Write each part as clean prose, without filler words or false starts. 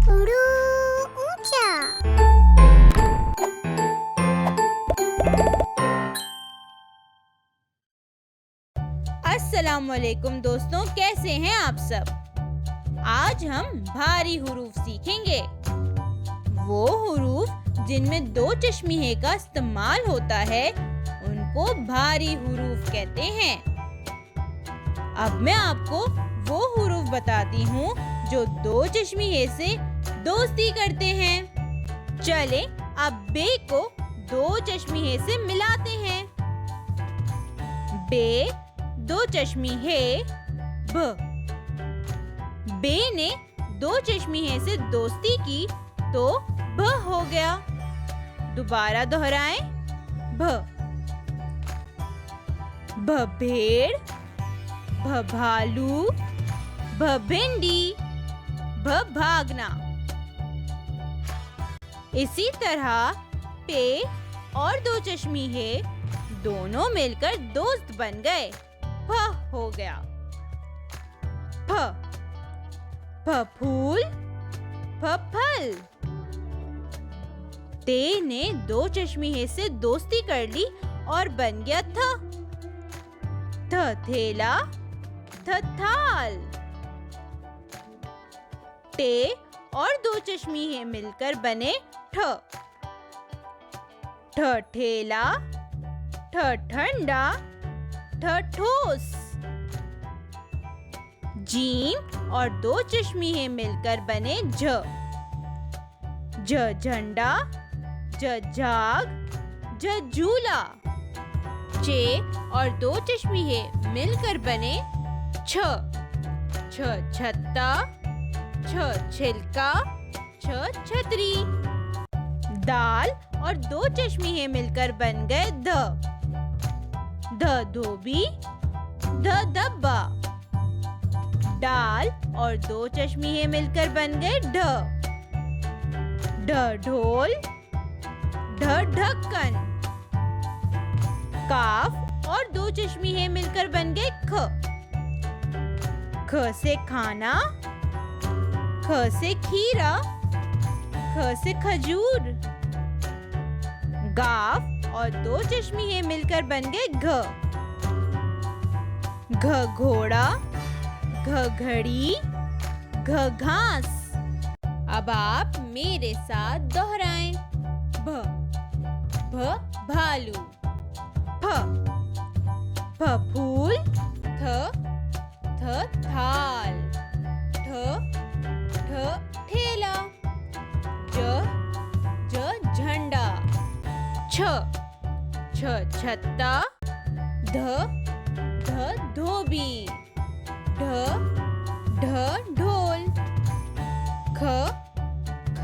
उड़ू ऊंचा। अस्सलामुअलैकुम दोस्तों, कैसे हैं आप सब। आज हम भारी हुरूफ सीखेंगे। वो हुरूफ जिनमें दो चश्मीहे का इस्तेमाल होता है उनको भारी हुरूफ कहते हैं। अब मैं आपको वो हुरूफ बताती हूँ जो दो चश्मीहे से दोस्ती करते हैं। चलें अब बे को दो चश्मीहे से मिलाते हैं। बे दो चश्मीहे ब। बे ने दो चश्मीहे से दोस्ती की तो ब हो गया। दोबारा दोहराएं, भ। भ भेड़, भ भालू, भ भिंडी, भ भागना। इसी तरह पे और दो चश्मीहे दोनों मिलकर दोस्त बन गए। फ हो गया। फ फ फूल, फ फल। ते ने दो चश्मीहे से दोस्ती कर ली और बन गया थ। थ थेला, थ थाल। टे और दो चश्मीहे मिलकर बने ठ। ठ ठेला, ठ ठंडा, ठ ठोस। जीम और दो चश्मीहे मिलकर बने झ। झ झंडा, झ झाग, झ झूला। चे और दो चश्मीहे मिलकर बने छ। छ छत्ता, छ छिलका, छ छतरी। दाल और दो चश्मीहे मिलकर बन गए ध। ध धोबी, ध धब्बा। डाल और दो चश्मीहे मिलकर बन गए ढ। ढ ढोल, ढ ढक्कन। काफ और दो चश्मीहे मिलकर बन गए ख। ख से खाना, ख से खीरा, ख से खजूर। गाफ और दो चश्मीहे मिलकर बन गए घ। घ घोड़ा, घ घड़ी, घ घास। अब आप मेरे साथ दोहराएं। भ भ भालू, फ फ फूल, थ थ थाल, ठ ठ ठेला, ज ज झंडा, छ छ छत्ता, ध ध धोबी, ढ ढ ढोल, ख ख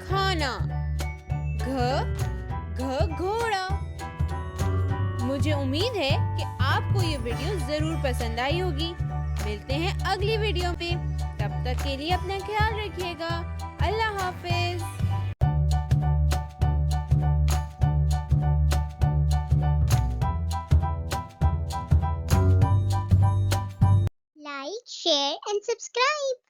खाना, घ घ घोड़ा। मुझे उम्मीद है कि आपको ये वीडियो जरूर पसंद आई होगी। मिलते हैं अगली वीडियो पे, तब तक के लिए अपना ख्याल रखिएगा। अल्लाह हाफिज। Like, share and subscribe.